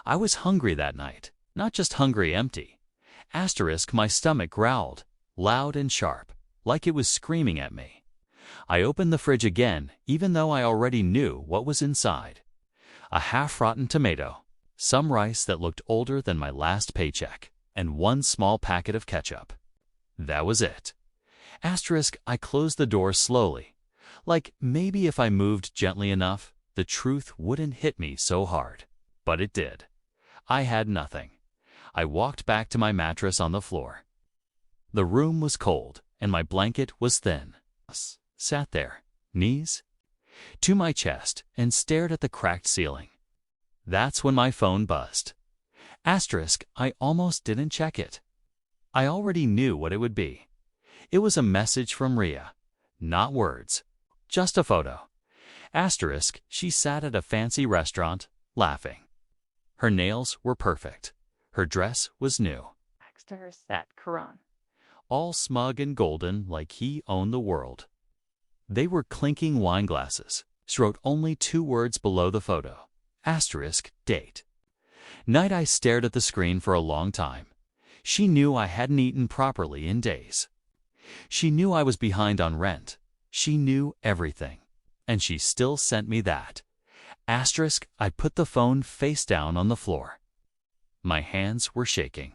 I was hungry that night, not just hungry empty. Asterisk, my stomach growled, loud and sharp, like it was screaming at me. I opened the fridge again, even though I already knew what was inside. A half-rotten tomato, some rice that looked older than my last paycheck, and one small packet of ketchup. That was it. Asterisk, I closed the door slowly, like maybe if I moved gently enough, the truth wouldn't hit me so hard. But it did. I had nothing. I walked back to my mattress on the floor. The room was cold, and my blanket was thin. Sat there, knees to my chest, and stared at the cracked ceiling. That's when my phone buzzed. Asterisk, I almost didn't check it. I already knew what it would be. It was a message from Rhea. Not words, just a photo. Asterisk, she sat at a fancy restaurant, laughing. Her nails were perfect. Her dress was new. Next to her sat Karan. All smug and golden like he owned the world. They were clinking wine glasses. She wrote only 2 words below the photo. Asterisk, date. Night I stared at the screen for a long time. She knew I hadn't eaten properly in days. She knew I was behind on rent. She knew everything. And she still sent me that. Asterisk, I put the phone face down on the floor. My hands were shaking.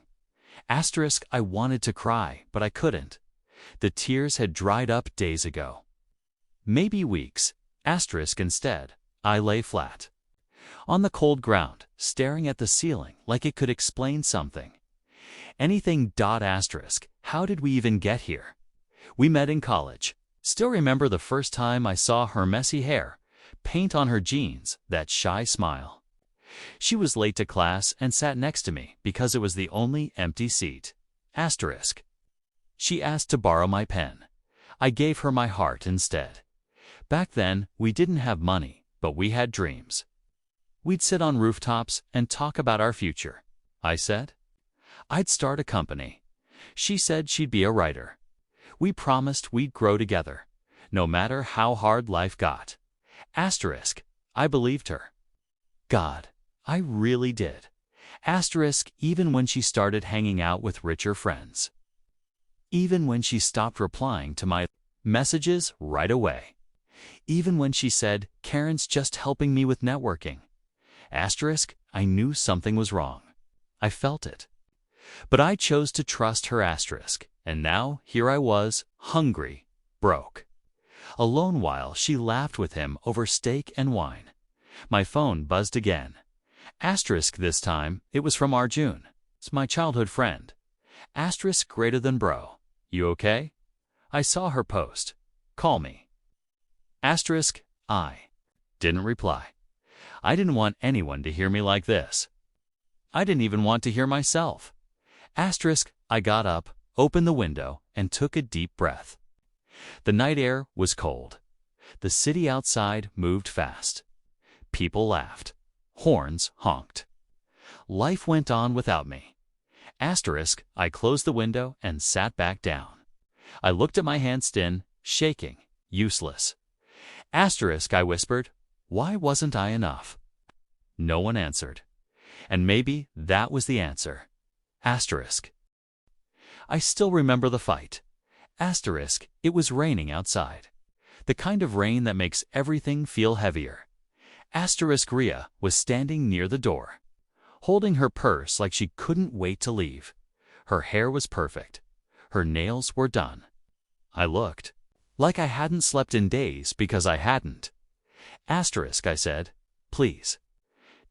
Asterisk, I wanted to cry, but I couldn't. The tears had dried up days ago. Maybe weeks. Asterisk, instead, I lay flat on the cold ground, staring at the ceiling like it could explain something. Anything. Asterisk, how did we even get here? We met in college. Still remember the first time I saw her messy hair, paint on her jeans, that shy smile. She was late to class and sat next to me because it was the only empty seat. Asterisk. She asked to borrow my pen. I gave her my heart instead. Back then, we didn't have money, but we had dreams. We'd sit on rooftops and talk about our future. I said I'd start a company. She said she'd be a writer. We promised we'd grow together, no matter how hard life got. Asterisk, I believed her. God, I really did. Asterisk, even when she started hanging out with richer friends. Even when she stopped replying to my messages right away. Even when she said, Karen's just helping me with networking. Asterisk, I knew something was wrong. I felt it. But I chose to trust her. Asterisk, and now here I was, hungry, broke. Alone while she laughed with him over steak and wine. My phone buzzed again. Asterisk, this time, it was from Arjun. It's my childhood friend. Asterisk, greater than bro. You okay? I saw her post. Call me. Asterisk, I didn't reply. I didn't want anyone to hear me like this. I didn't even want to hear myself. Asterisk, I got up, opened the window, and took a deep breath. The night air was cold. The city outside moved fast. People laughed. Horns honked. Life went on without me. Asterisk, I closed the window and sat back down. I looked at my hand, shaking, useless. Asterisk, I whispered, why wasn't I enough? No one answered. And maybe that was the answer. Asterisk. I still remember the fight. Asterisk, it was raining outside. The kind of rain that makes everything feel heavier. Asterisk, Rhea was standing near the door, holding her purse like she couldn't wait to leave. Her hair was perfect. Her nails were done. I looked like I hadn't slept in days because I hadn't. Asterisk, I said, please,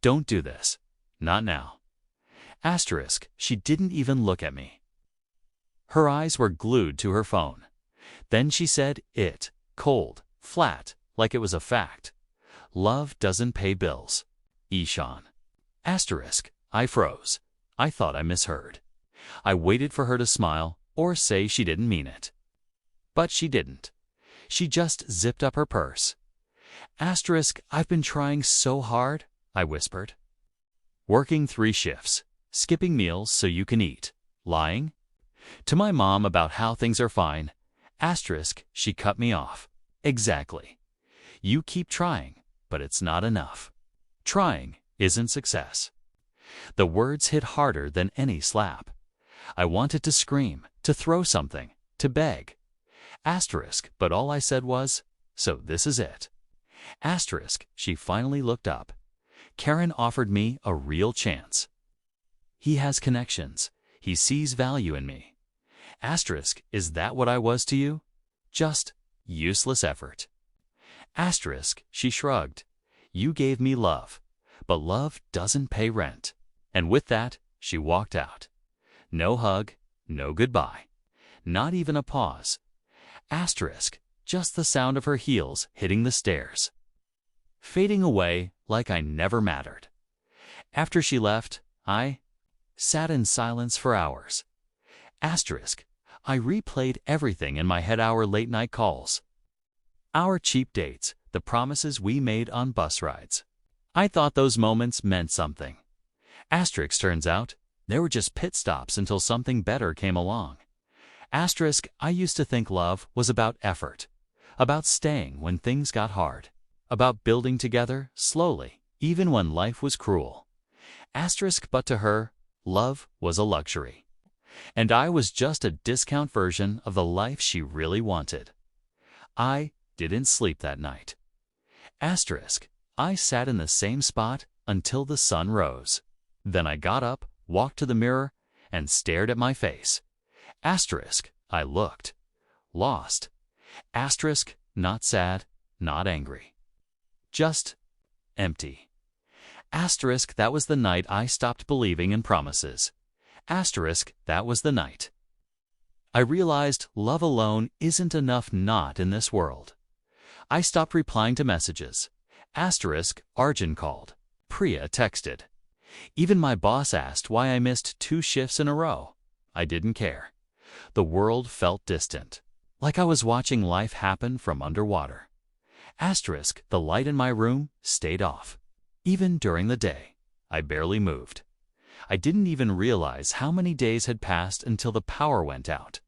don't do this. Not now. Asterisk, she didn't even look at me. Her eyes were glued to her phone. Then she said it, cold, flat, like it was a fact. Love doesn't pay bills. Ishan. Asterisk, I froze. I thought I misheard. I waited for her to smile or say she didn't mean it. But she didn't. She just zipped up her purse. Asterisk, I've been trying so hard, I whispered. Working 3 shifts, skipping meals so you can eat, lying to my mom about how things are fine. Asterisk, she cut me off. Exactly. You keep trying, but it's not enough. Trying isn't success. The words hit harder than any slap. I wanted to scream, to throw something, to beg. Asterisk, but all I said was, "So this is it." Asterisk, she finally looked up. Karen offered me a real chance. He has connections. He sees value in me. Asterisk, is that what I was to you? Just useless effort. Asterisk, she shrugged. You gave me love, but love doesn't pay rent. And with that, she walked out. No hug, no goodbye, not even a pause. Asterisk, just the sound of her heels hitting the stairs. Fading away like I never mattered. After she left, I sat in silence for hours. Asterisk, I replayed everything in my head, our late-night calls. Our cheap dates, the promises we made on bus rides. I thought those moments meant something. Asterisk, turns out, they were just pit stops until something better came along. Asterisk, I used to think love was about effort, about staying when things got hard, about building together slowly, even when life was cruel. Asterisk, but to her, love was a luxury. And I was just a discount version of the life she really wanted. I didn't sleep that night. Asterisk, I sat in the same spot until the sun rose. Then I got up, walked to the mirror, and stared at my face. Asterisk, I looked. Lost. Asterisk, not sad, not angry. Just empty. Asterisk, that was the night I stopped believing in promises. Asterisk, that was the night I realized love alone isn't enough, not in this world. I stopped replying to messages. Asterisk, Arjun called. Priya texted. Even my boss asked why I missed 2 shifts in a row. I didn't care. The world felt distant, like I was watching life happen from underwater. Asterisk, the light in my room stayed off. Even during the day, I barely moved. I didn't even realize how many days had passed until the power went out.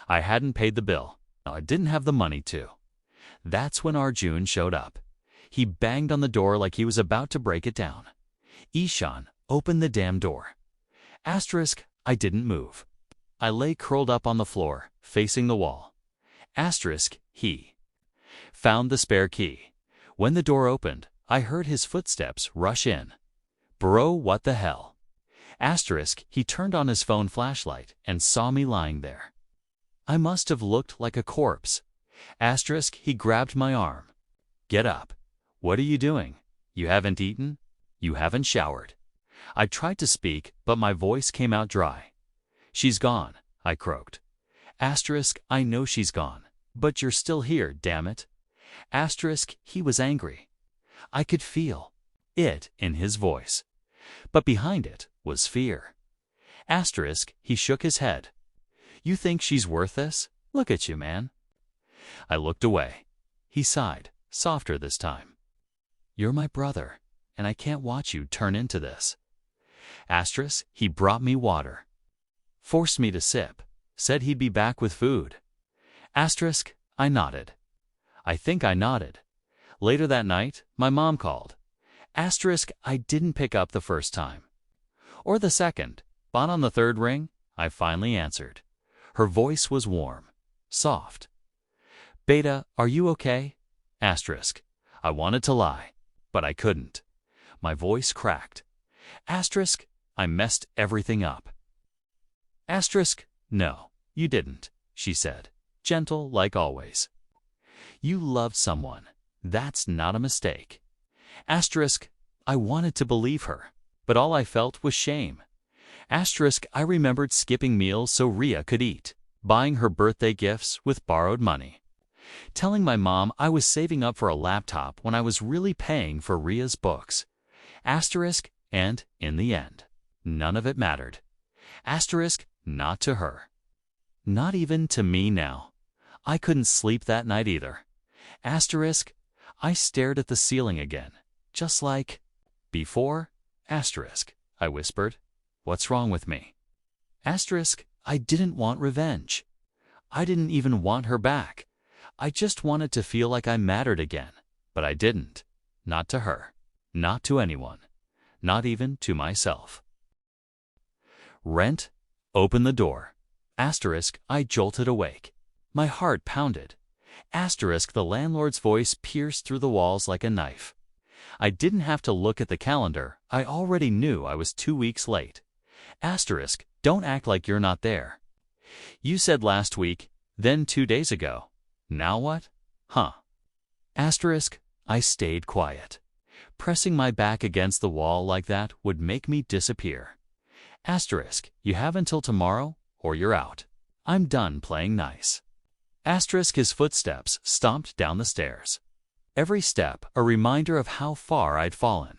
I hadn't paid the bill. I didn't have the money to. That's when Arjun showed up. He banged on the door like he was about to break it down. Ishan, open the damn door. Asterisk, I didn't move. I lay curled up on the floor, facing the wall. Asterisk, he found the spare key. When the door opened, I heard his footsteps rush in. Bro, what the hell? Asterisk, he turned on his phone flashlight and saw me lying there. I must have looked like a corpse. Asterisk, he grabbed my arm. Get up. What are you doing? You haven't eaten? You haven't showered. I tried to speak, but my voice came out dry. She's gone, I croaked. Asterisk, I know she's gone, but you're still here, damn it. Asterisk, he was angry. I could feel it in his voice, but behind it was fear. Asterisk, he shook his head. You think she's worth this? Look at you, man. I looked away. He sighed, softer this time. You're my brother, and I can't watch you turn into this. Asterisk, he brought me water. Forced me to sip. Said he'd be back with food. Asterisk, I nodded. I think I nodded. Later that night, my mom called. Asterisk, I didn't pick up the first time. Or the second, but on the third ring, I finally answered. Her voice was warm, soft. Beta, are you okay? Asterisk, I wanted to lie, but I couldn't. My voice cracked. Asterisk, I messed everything up. Asterisk, no, you didn't, she said, gentle like always. You loved someone. That's not a mistake. Asterisk, I wanted to believe her, but all I felt was shame. Asterisk, I remembered skipping meals so Rhea could eat, buying her birthday gifts with borrowed money, telling my mom I was saving up for a laptop when I was really paying for Rhea's books. Asterisk, and in the end, none of it mattered. Asterisk, not to her. Not even to me now. I couldn't sleep that night either. Asterisk, I stared at the ceiling again, just like before. Asterisk, I whispered. What's wrong with me? Asterisk, I didn't want revenge. I didn't even want her back. I just wanted to feel like I mattered again, but I didn't. Not to her. Not to anyone. not even to myself. Rent, open the door. Asterisk, I jolted awake. My heart pounded. Asterisk, the landlord's voice pierced through the walls like a knife. I didn't have to look at the calendar. I already knew I was 2 weeks late. Asterisk, don't act like you're not there. You said last week, then 2 days ago. Now what? Huh. Asterisk, I stayed quiet. Pressing my back against the wall like that would make me disappear. Asterisk, you have until tomorrow, or you're out. I'm done playing nice. Asterisk, his footsteps stomped down the stairs. Every step a reminder of how far I'd fallen.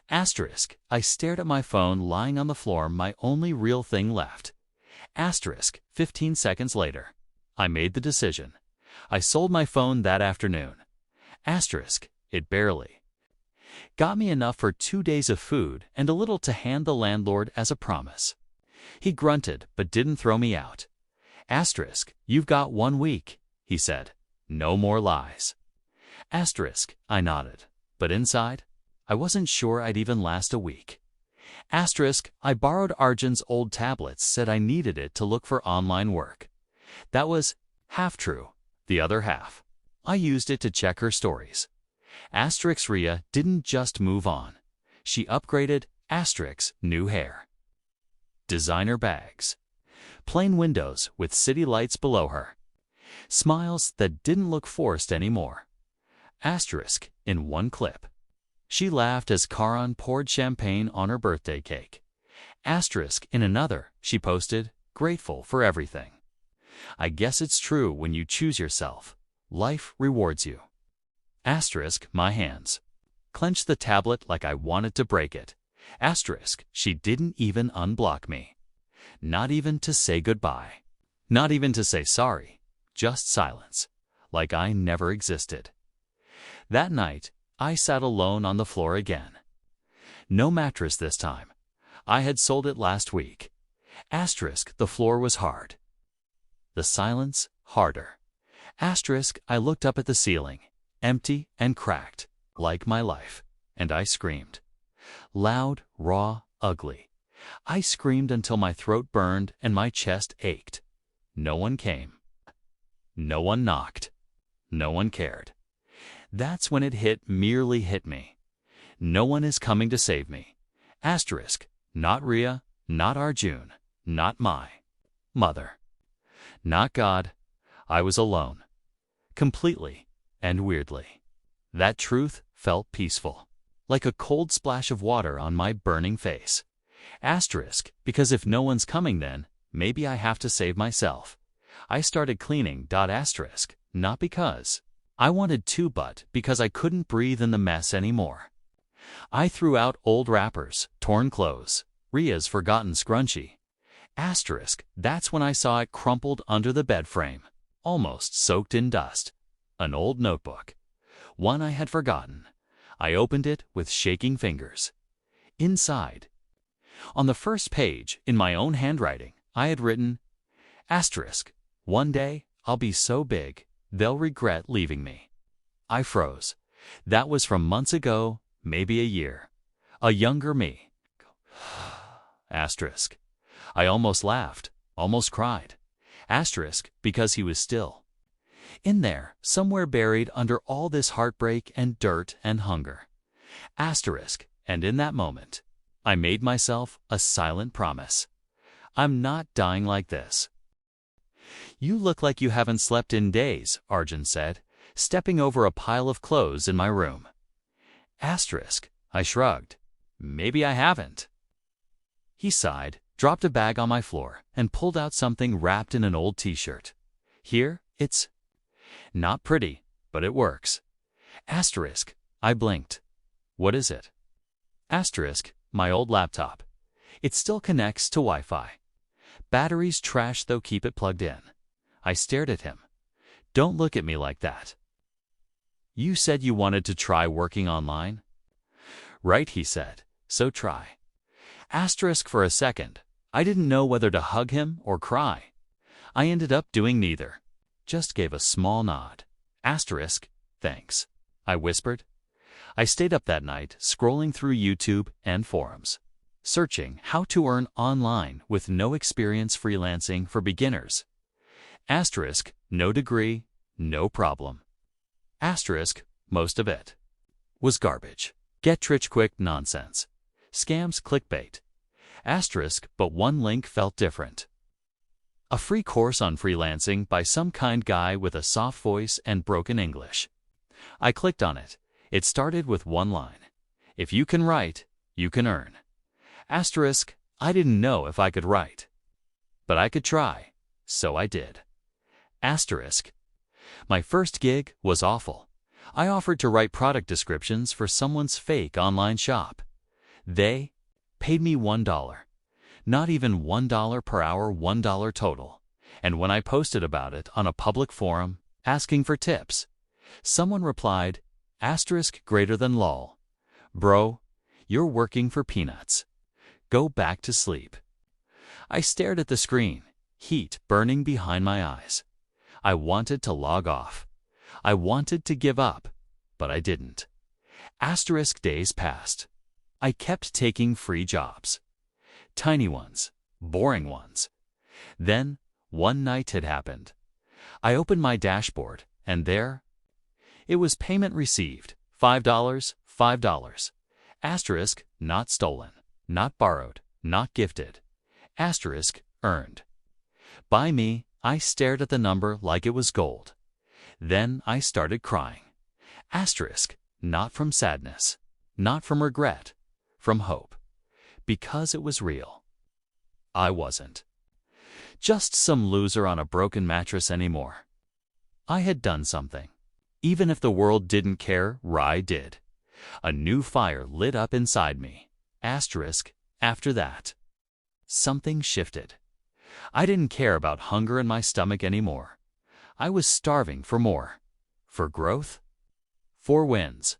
Asterisk, I stared at my phone lying on the floor, my only real thing left. Asterisk, 15 seconds later. I made the decision. I sold my phone that afternoon. Asterisk, it barely got me enough for 2 days of food and a little to hand the landlord as a promise. He grunted but didn't throw me out. Asterisk, you've got 1 week, he said. No more lies. Asterisk, I nodded, but inside, I wasn't sure I'd even last a week. Asterisk, I borrowed Arjun's old tablets, said I needed it to look for online work. That was half true, the other half. I used it to check her stories. Asterisk, Ria didn't just move on. She upgraded. Asterisk, new hair. Designer bags. Plain windows with city lights below her. Smiles that didn't look forced anymore. Asterisk, in one clip. She laughed as Karan poured champagne on her birthday cake. Asterisk, in another, she posted, grateful for everything. I guess it's true when you choose yourself. Life rewards you. Asterisk, my hands. Clenched the tablet like I wanted to break it. Asterisk, she didn't even unblock me. Not even to say goodbye. Not even to say sorry. Just silence. Like I never existed. That night, I sat alone on the floor again. No mattress this time. I had sold it last week. Asterisk, the floor was hard. The silence, harder. Asterisk, I looked up at the ceiling, empty and cracked, like my life, and I screamed. Loud, raw, ugly. I screamed until my throat burned and my chest ached. No one came. No one knocked. No one cared. That's when it merely hit me. No one is coming to save me. Asterisk, not Ria, not Arjun, not my mother. Not God. I was alone. Completely and weirdly. That truth felt peaceful, like a cold splash of water on my burning face. Asterisk, because if no one's coming then, maybe I have to save myself. I started cleaning. Asterisk, not because I wanted to, but because I couldn't breathe in the mess anymore. I threw out old wrappers, torn clothes, Ria's forgotten scrunchie. Asterisk, that's when I saw it crumpled under the bed frame, almost soaked in dust. An old notebook. One I had forgotten. I opened it with shaking fingers. Inside, on the first page, in my own handwriting, I had written, Asterisk, one day, I'll be so big, they'll regret leaving me. I froze. That was from months ago, maybe a year. A younger me. Asterisk. I almost laughed, almost cried. Asterisk, because he was still in there, somewhere buried under all this heartbreak and dirt and hunger. Asterisk, and in that moment, I made myself a silent promise. I'm not dying like this. You look like you haven't slept in days, Arjun said, stepping over a pile of clothes in my room. Asterisk, I shrugged. Maybe I haven't. He sighed, dropped a bag on my floor, and pulled out something wrapped in an old t-shirt. Here, it's not pretty, but it works. Asterisk, I blinked. What is it? Asterisk, my old laptop. It still connects to Wi-Fi. Batteries trash though, keep it plugged in. I stared at him. Don't look at me like that. You said you wanted to try working online? Right, he said, so try. Asterisk, for a second, I didn't know whether to hug him or cry. I ended up doing neither. Just gave a small nod. Asterisk, thanks, I whispered. I stayed up that night scrolling through YouTube and forums, searching how to earn online with no experience freelancing for beginners. Asterisk, no degree, no problem. Asterisk, most of it was garbage. Get-rich-quick nonsense. Scams, clickbait. Asterisk, but one link felt different. A free course on freelancing by some kind guy with a soft voice and broken English. I clicked on it. It started with one line. If you can write, you can earn. Asterisk, I didn't know if I could write. But I could try, so I did. Asterisk, my first gig was awful. I offered to write product descriptions for someone's fake online shop. They paid me $1. Not even $1 per hour, $1 total. And when I posted about it on a public forum, asking for tips, someone replied, asterisk greater than lol. Bro, you're working for peanuts. Go back to sleep. I stared at the screen, heat burning behind my eyes. I wanted to log off. I wanted to give up, but I didn't. Asterisk days passed. I kept taking free jobs. Tiny ones, boring ones. Then, one night had happened. I opened my dashboard, and there, it was payment received, $5, $5. Asterisk, not stolen, not borrowed, not gifted. Asterisk, earned. By me, I stared at the number like it was gold. Then I started crying. Asterisk, not from sadness, not from regret, from hope. Because it was real. I wasn't just some loser on a broken mattress anymore. I had done something. Even if the world didn't care, I did. A new fire lit up inside me. Asterisk, after that, something shifted. I didn't care about hunger in my stomach anymore. I was starving for more. For growth. For wins.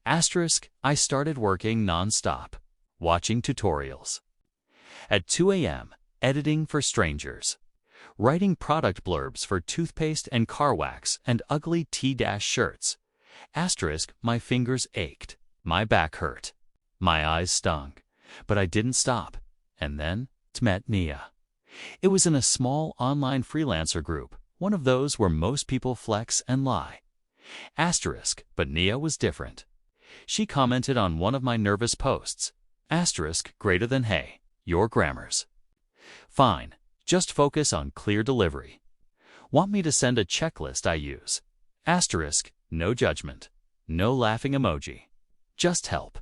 Asterisk, I started working non-stop, watching tutorials. At 2 a.m., editing for strangers. Writing product blurbs for toothpaste and car wax and ugly T-shirts. Asterisk, my fingers ached. My back hurt. My eyes stung. But I didn't stop. And then, met Nia. It was in a small online freelancer group, one of those where most people flex and lie. Asterisk, but Nia was different. She commented on one of my nervous posts. Asterisk, greater than hey, your grammars. Fine, just focus on clear delivery. Want me to send a checklist I use? Asterisk, no judgment. No laughing emoji. Just help.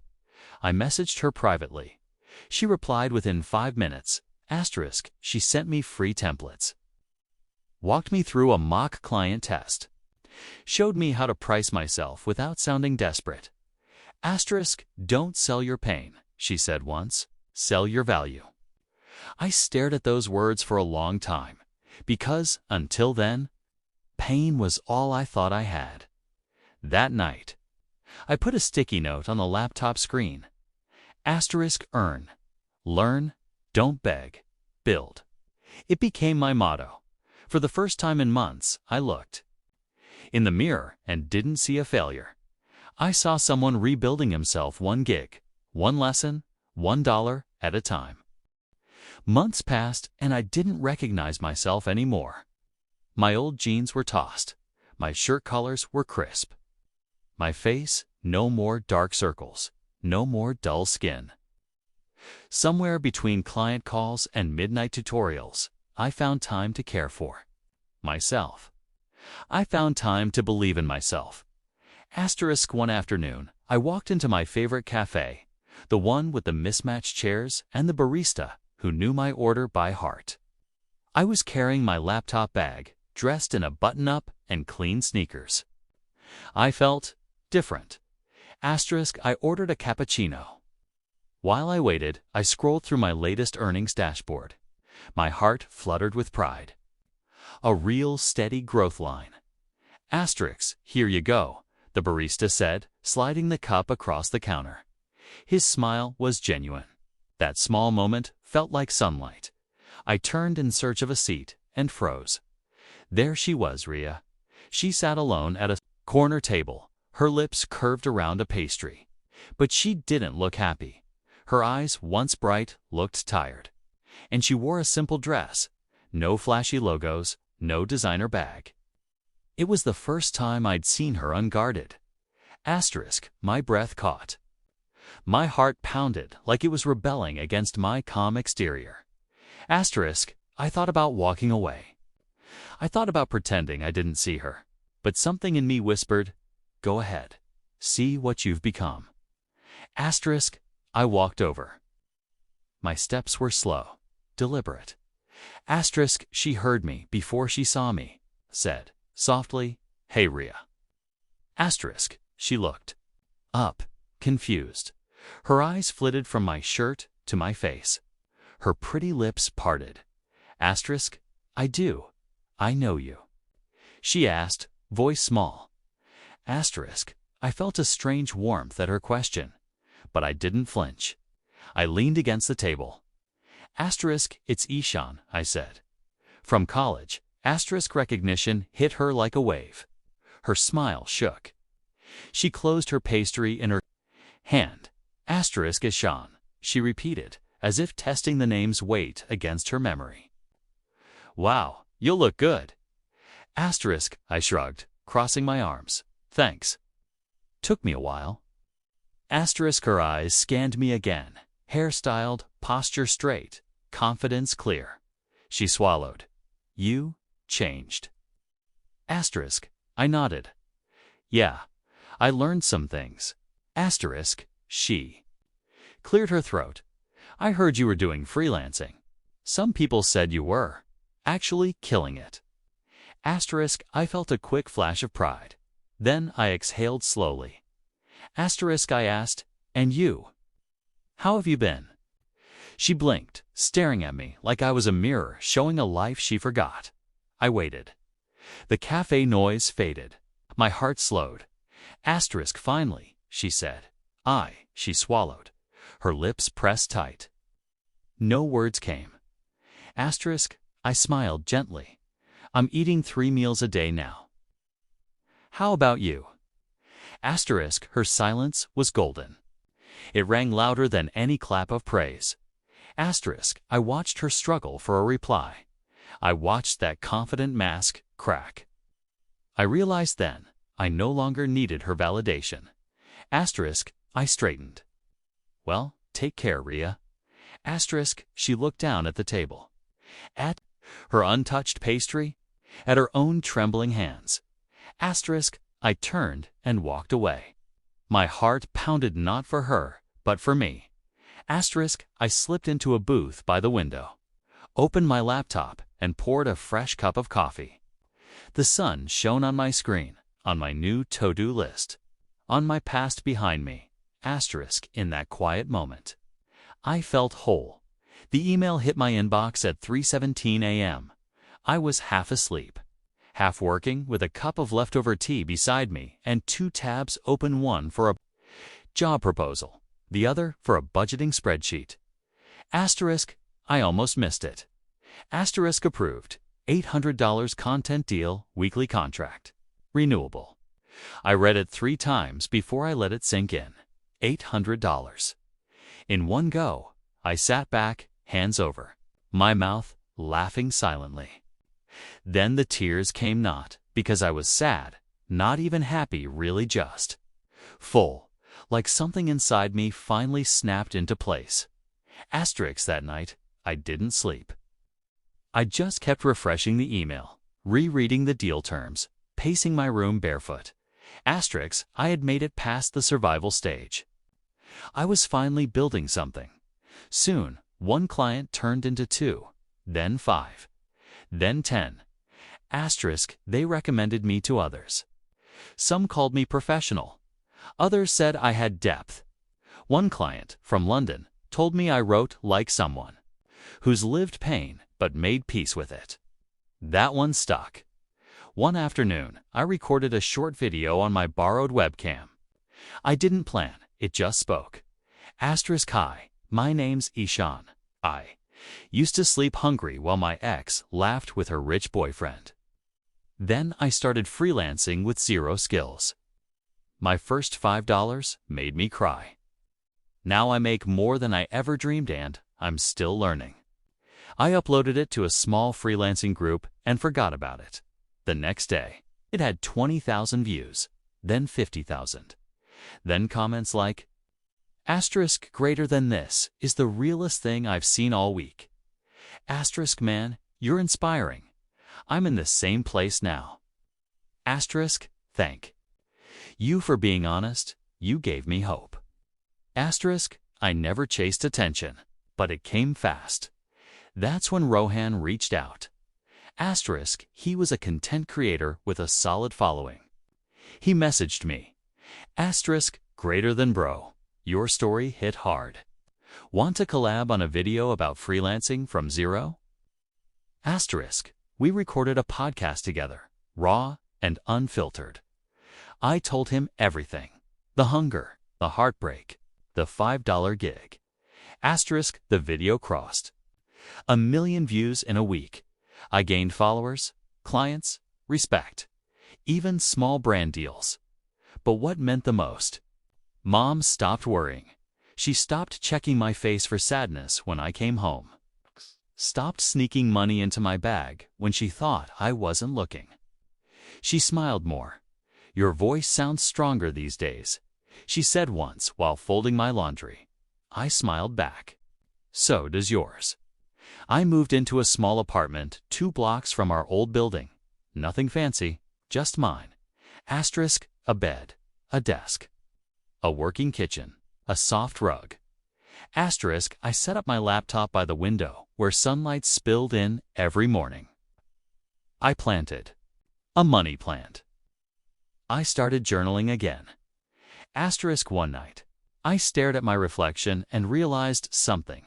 I messaged her privately. She replied within 5 minutes. Asterisk, she sent me free templates. Walked me through a mock client test. Showed me how to price myself without sounding desperate. Asterisk, don't sell your pain, she said once. Sell your value. I stared at those words for a long time, because, until then, pain was all I thought I had. That night, I put a sticky note on the laptop screen. Asterisk, earn. Learn, don't beg. Build. It became my motto. For the first time in months, I looked in the mirror and didn't see a failure. I saw someone rebuilding himself one gig, one lesson, $1 at a time. Months passed and I didn't recognize myself anymore. My old jeans were tossed. My shirt collars were crisp. My face, no more dark circles, no more dull skin. Somewhere between client calls and midnight tutorials, I found time to care for myself. I found time to believe in myself. Asterisk, one afternoon, I walked into my favorite cafe, the one with the mismatched chairs and the barista who knew my order by heart. I was carrying my laptop bag, dressed in a button-up and clean sneakers. I felt different. Asterisk, I ordered a cappuccino. While I waited, I scrolled through my latest earnings dashboard. My heart fluttered with pride. A real steady growth line. Asterisk, here you go, the barista said, sliding the cup across the counter. His smile was genuine. That small moment felt like sunlight. I turned in search of a seat and froze. There she was, Ria. She sat alone at a corner table, Her lips curved around a pastry. But she didn't look happy. Her eyes, once bright, looked tired. And she wore a simple dress. No flashy logos, no designer bag. It was the first time I'd seen her unguarded. Asterisk, my breath caught. My heart pounded like it was rebelling against my calm exterior. Asterisk, I thought about walking away. I thought about pretending I didn't see her. But something in me whispered, go ahead. See what you've become. Asterisk, I walked over. My steps were slow, deliberate. Asterisk, she heard me before she saw me, said, softly, hey Rhea. Asterisk, she looked up, confused. Her eyes flitted from my shirt to my face. Her pretty lips parted. Asterisk, I do. I know you. She asked, voice small. Asterisk, I felt a strange warmth at her question, but I didn't flinch. I leaned against the table. Asterisk, it's Ishan, I said. From college, asterisk recognition hit her like a wave. Her smile shook. She closed her pastry in her hand. Asterisk Ishan, she repeated, as if testing the name's weight against her memory. Wow, you'll look good. Asterisk, I shrugged, crossing my arms. Thanks. Took me a while. Asterisk, her eyes scanned me again. Hair styled, posture straight, confidence clear. She swallowed. You changed. Asterisk, I nodded. Yeah, I learned some things. Asterisk, she cleared her throat. I heard you were doing freelancing. Some people said you were actually killing it. Asterisk, I felt a quick flash of pride. Then I exhaled slowly. Asterisk, I asked, and you? How have you been? She blinked, staring at me like I was a mirror showing a life she forgot. I waited. The cafe noise faded. My heart slowed. Asterisk, finally, she said. She swallowed. Her lips pressed tight. No words came. Asterisk, I smiled gently. I'm eating 3 meals a day now. How about you? Asterisk, her silence was golden. It rang louder than any clap of praise. Asterisk, I watched her struggle for a reply. I watched that confident mask crack. I realized then I no longer needed her validation. Asterisk, I straightened. Well, take care, Rhea. Asterisk, she looked down at the table. At her untouched pastry, at her own trembling hands. Asterisk, I turned and walked away. My heart pounded not for her, but for me. Asterisk, I slipped into a booth by the window, opened my laptop, and poured a fresh cup of coffee. The sun shone on my screen, on my new to-do list, on my past behind me. Asterisk, in that quiet moment, I felt whole. The email hit my inbox at 3:17 a.m. I was half asleep, half working with a cup of leftover tea beside me and 2 tabs open, one for a job proposal, the other for a budgeting spreadsheet. Asterisk, I almost missed it. Asterisk approved. $800 content deal, weekly contract. Renewable. I read it 3 times before I let it sink in. $800. In one go, I sat back, hands over, my mouth laughing silently. Then the tears came, not because I was sad, not even happy, really just full, like something inside me finally snapped into place. Asterisk, that night, I didn't sleep. I just kept refreshing the email, rereading the deal terms, pacing my room barefoot. Asterisk, I had made it past the survival stage. I was finally building something. Soon, 1 client turned into 2, then 5, then 10. Asterisk, they recommended me to others. Some called me professional. Others said I had depth. One client, from London, told me I wrote like someone who's lived pain but made peace with it. That one stuck. One afternoon, I recorded a short video on my borrowed webcam. I didn't plan, it just spoke. Asterisk, hi, my name's Ishan. I used to sleep hungry while my ex laughed with her rich boyfriend. Then I started freelancing with 0 skills. My first $5 made me cry. Now I make more than I ever dreamed and I'm still learning. I uploaded it to a small freelancing group and forgot about it. The next day, it had 20,000 views, then 50,000. Then comments like, asterisk greater than this is the realest thing I've seen all week. Asterisk man, you're inspiring. I'm in the same place now. Asterisk, thank you for being honest. You gave me hope. Asterisk, I never chased attention, but it came fast. That's when Rohan reached out. Asterisk, he was a content creator with a solid following. He messaged me. Asterisk, greater than bro. Your story hit hard. Want to collab on a video about freelancing from zero? Asterisk, we recorded a podcast together, raw and unfiltered. I told him everything. The hunger, the heartbreak, the $5 gig. Asterisk, the video crossed 1 million views in a week. I gained followers, clients, respect, even small brand deals. But what meant the most? Mom stopped worrying. She stopped checking my face for sadness when I came home. Stopped sneaking money into my bag when she thought I wasn't looking. She smiled more. Your voice sounds stronger these days, she said once while folding my laundry. I smiled back. So does yours. I moved into a small apartment 2 blocks from our old building. Nothing fancy, just mine. Asterisk, a bed, a desk, a working kitchen, a soft rug. Asterisk, I set up my laptop by the window where sunlight spilled in every morning. I planted a money plant. I started journaling again. Asterisk, one night, I stared at my reflection and realized something.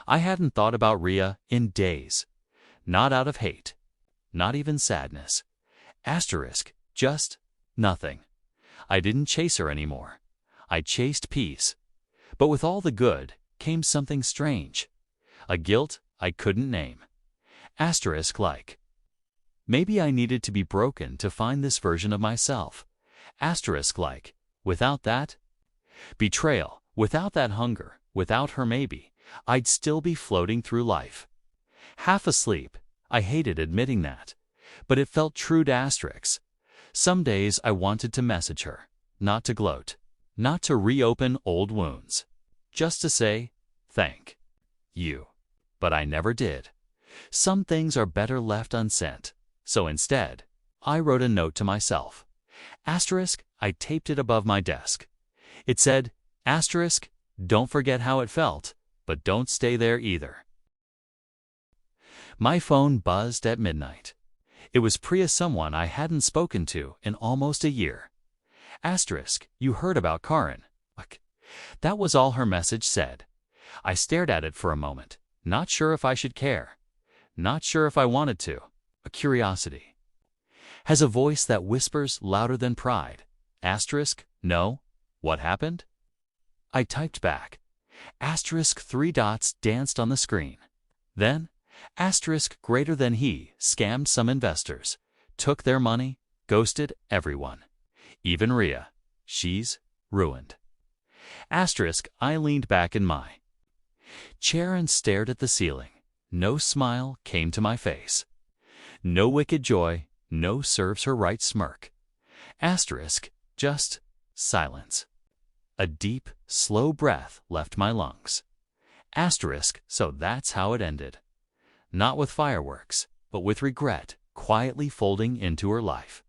I hadn't thought about Rhea in days. Not out of hate. Not even sadness. Asterisk, just nothing. I didn't chase her anymore. I chased peace. But with all the good came something strange. A guilt I couldn't name. Asterisk like. Maybe I needed to be broken to find this version of myself. Asterisk like. Without that betrayal, without that hunger, without her maybe, I'd still be floating through life. Half asleep, I hated admitting that, but it felt true to Asterisk. Some days I wanted to message her, not to gloat, not to reopen old wounds, just to say, thank you. But I never did. Some things are better left unsent, so instead, I wrote a note to myself. Asterisk, I taped it above my desk. It said, asterisk, don't forget how it felt, but don't stay there either. My phone buzzed at midnight. It was Priya, someone I hadn't spoken to in almost a year. Asterisk, you heard about Karan. That was all her message said. I stared at it for a moment, not sure if I should care. Not sure if I wanted to. A curiosity. Has a voice that whispers louder than pride. Asterisk, no. What happened? I typed back. Asterisk, 3 dots danced on the screen. Then, asterisk, greater than he scammed some investors, took their money, ghosted everyone. Even Rhea. She's ruined. Asterisk, I leaned back in my chair and stared at the ceiling. No smile came to my face. No wicked joy, no serves her right smirk. Asterisk, just silence. A deep, slow breath left my lungs. Asterisk, so that's how it ended. Not with fireworks, but with regret quietly folding into her life.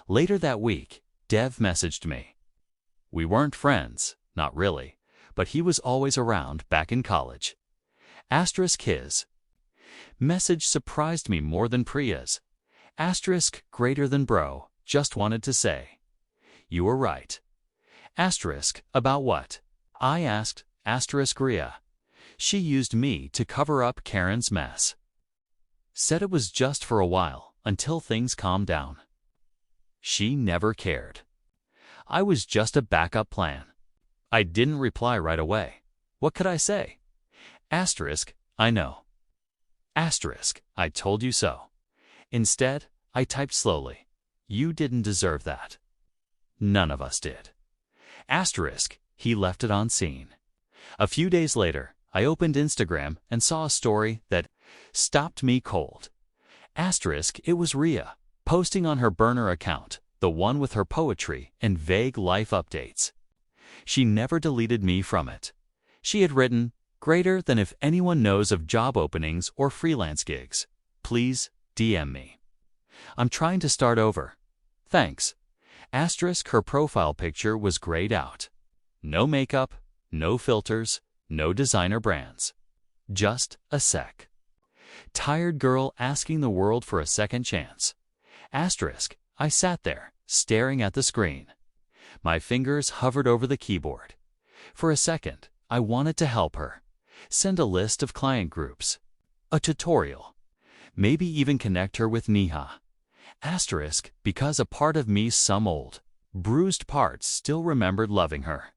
Later that week, Dev messaged me. We weren't friends, not really, but he was always around back in college. Asterisk, his message surprised me more than Priya's. Asterisk, greater than bro, just wanted to say. You were right. Asterisk, about what? I asked. Asterisk, Rhea. She used me to cover up Karen's mess. Said it was just for a while, until things calmed down. She never cared. I was just a backup plan. I didn't reply right away. What could I say? Asterisk, I know. Asterisk, I told you so. Instead, I typed slowly. You didn't deserve that. None of us did. Asterisk, he left it on scene. A few days later, I opened Instagram and saw a story that stopped me cold. Asterisk, it was Rhea, posting on her burner account, the one with her poetry and vague life updates. She never deleted me from it. She had written, "Greater than if anyone knows of job openings or freelance gigs. Please DM me. I'm trying to start over. Thanks." Asterisk, her profile picture was grayed out. No makeup, no filters, no designer brands. Just a sec. Tired girl asking the world for a second chance. Asterisk, I sat there, staring at the screen. My fingers hovered over the keyboard. For a second, I wanted to help her. Send a list of client groups. A tutorial. Maybe even connect her with Neha. Asterisk, because a part of me, some old, bruised parts, still remembered loving her.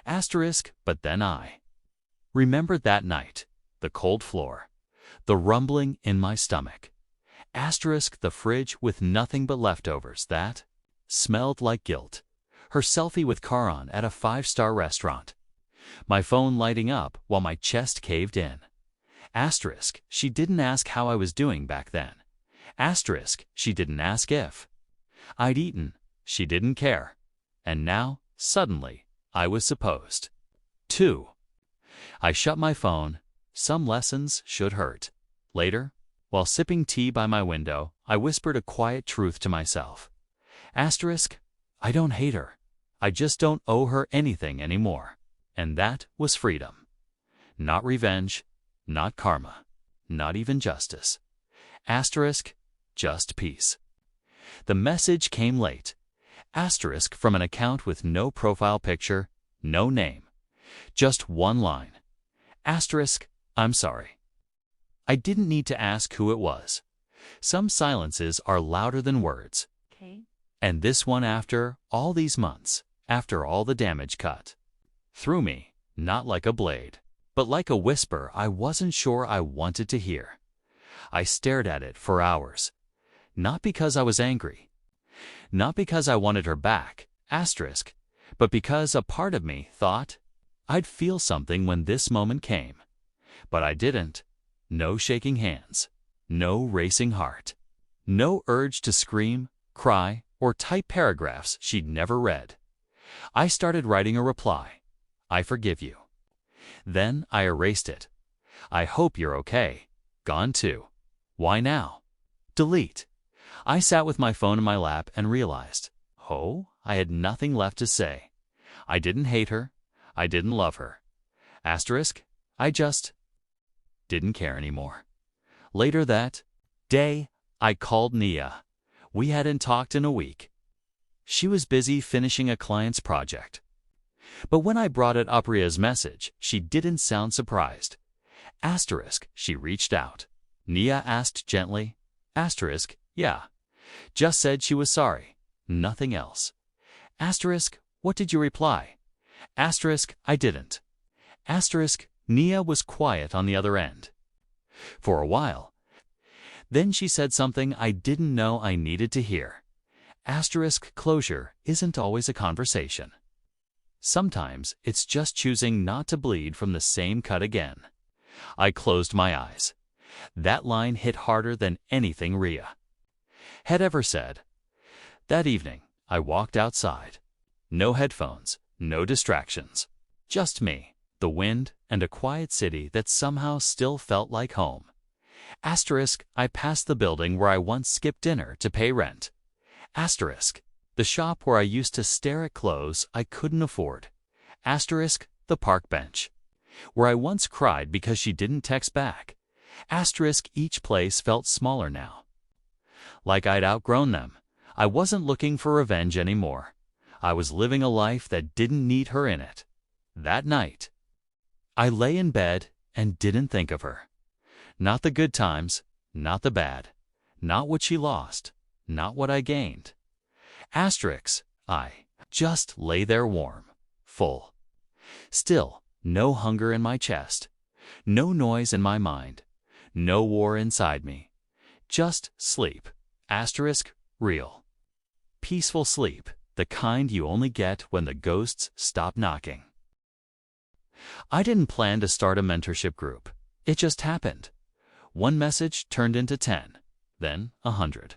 Asterisk, but then I remembered that night, the cold floor, the rumbling in my stomach. Asterisk, the fridge with nothing but leftovers that smelled like guilt. Her selfie with Karan at a 5-star restaurant. My phone lighting up while my chest caved in. Asterisk, she didn't ask how I was doing back then. Asterisk, she didn't ask if I'd eaten. She didn't care. And now, suddenly, I was supposed to. I shut my phone. Some lessons should hurt. Later, while sipping tea by my window, I whispered a quiet truth to myself. Asterisk, I don't hate her. I just don't owe her anything anymore. And that was freedom. Not revenge, not karma, not even justice. Asterisk, just peace. The message came late. Asterisk, from an account with no profile picture, no name. Just one line. Asterisk, I'm sorry. I didn't need to ask who it was. Some silences are louder than words. Okay. And this one, after all these months, after all the damage cut through me, not like a blade, but like a whisper I wasn't sure I wanted to hear. I stared at it for hours. Not because I was angry. Not because I wanted her back, asterisk, but because a part of me thought I'd feel something when this moment came. But I didn't. No shaking hands. No racing heart. No urge to scream, cry, or type paragraphs she'd never read. I started writing a reply. I forgive you. Then I erased it. I hope you're okay. Gone too. Why now? Delete. I sat with my phone in my lap and realized, I had nothing left to say. I didn't hate her. I didn't love her. Asterisk, I just didn't care anymore. Later that day, I called Nia. We hadn't talked in a week. She was busy finishing a client's project. But when I brought it up Ria's message, she didn't sound surprised. Asterisk, she reached out. Nia asked gently. Asterisk, yeah. Just said she was sorry. Nothing else. Asterisk, what did you reply? Asterisk, I didn't. Asterisk, Nia was quiet on the other end. For a while. Then she said something I didn't know I needed to hear. Asterisk, closure isn't always a conversation. Sometimes it's just choosing not to bleed from the same cut again. I closed my eyes. That line hit harder than anything Ria had ever said. That evening, I walked outside. No headphones, no distractions. Just me, the wind, and a quiet city that somehow still felt like home. Asterisk, I passed the building where I once skipped dinner to pay rent. Asterisk, the shop where I used to stare at clothes I couldn't afford. Asterisk, the park bench, where I once cried because she didn't text back. Asterisk, each place felt smaller now. Like I'd outgrown them. I wasn't looking for revenge anymore. I was living a life that didn't need her in it. That night, I lay in bed and didn't think of her. Not the good times, not the bad, not what she lost, not what I gained. Asterisk, I just lay there warm, full. Still, no hunger in my chest, no noise in my mind, no war inside me. Just sleep. Asterisk, real. Peaceful sleep the kind you only get when the ghosts stop knocking. I didn't plan to start a mentorship group. It just happened. One message turned into 10, then 100.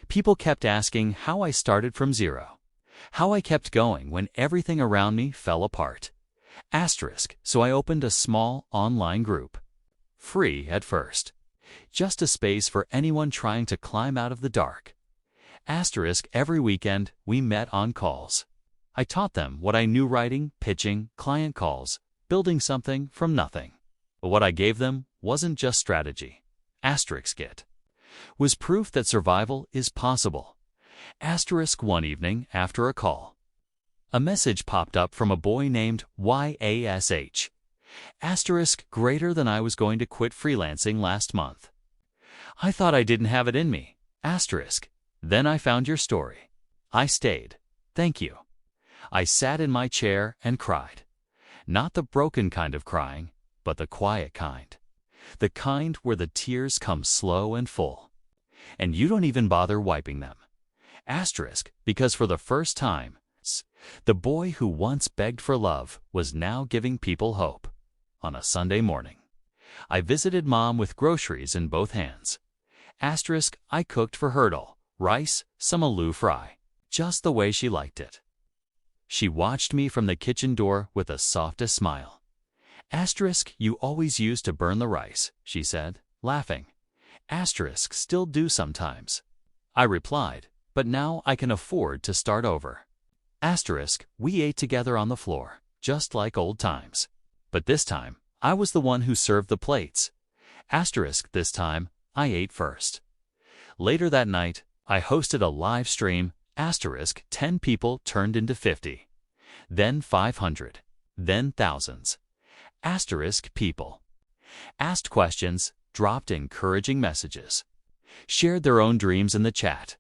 People kept asking how I started from zero, how I kept going when everything around me fell apart. So I opened a small online group. Free at first. Just a space for anyone trying to climb out of the dark. Every weekend we met on calls. I taught them what I knew: writing, pitching, client calls, building something from nothing. But what I gave them wasn't just strategy. It was proof that survival is possible. One evening after a call, a message popped up from a boy named YASH. Greater than I was going to quit freelancing last month. I thought I didn't have it in me. Then I found your story. I stayed. Thank you. I sat in my chair and cried. Not the broken kind of crying, but the quiet kind. The kind where the tears come slow and full. And you don't even bother wiping them. Because for the first time, the boy who once begged for love was now giving people hope. On a Sunday morning, I visited Mom with groceries in both hands. I cooked for hurdle, rice, some aloo fry, just the way she liked it. She watched me from the kitchen door with the softest smile. You always used to burn the rice, she said, laughing. Still do sometimes. I replied, but now I can afford to start over. We ate together on the floor, just like old times. But this time, I was the one who served the plates. This time, I ate first. Later that night, I hosted a live stream. 10 people turned into 50. Then 500. Then thousands. People asked questions, dropped encouraging messages, shared their own dreams in the chat.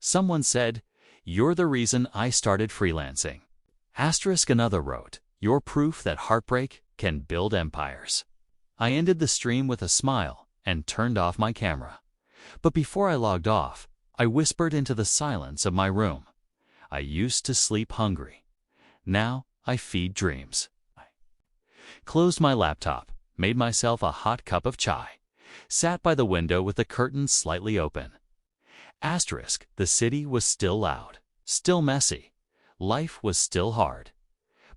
Someone said, "You're the reason I started freelancing." Another wrote, "You're proof that heartbreak can build empires." I ended the stream with a smile and turned off my camera. But before I logged off, I whispered into the silence of my room. I used to sleep hungry. Now I feed dreams. I closed my laptop, made myself a hot cup of chai, sat by the window with the curtains slightly open. The city was still loud, still messy. Life was still hard.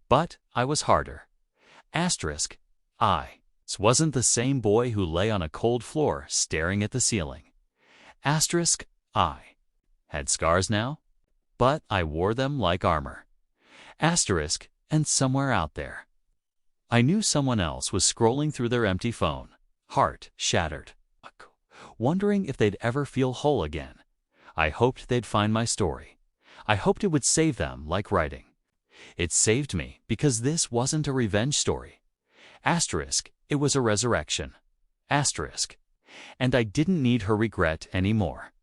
But I was harder. I wasn't the same boy who lay on a cold floor staring at the ceiling. I had scars now, but I wore them like armor. And somewhere out there, I knew someone else was scrolling through their empty phone, heart shattered, wondering if they'd ever feel whole again. I hoped they'd find my story. I hoped it would save them like writing. It saved me because this wasn't a revenge story. It was a resurrection. And I didn't need her regret anymore.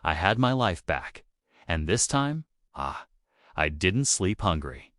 I had my life back. And this time, I didn't sleep hungry.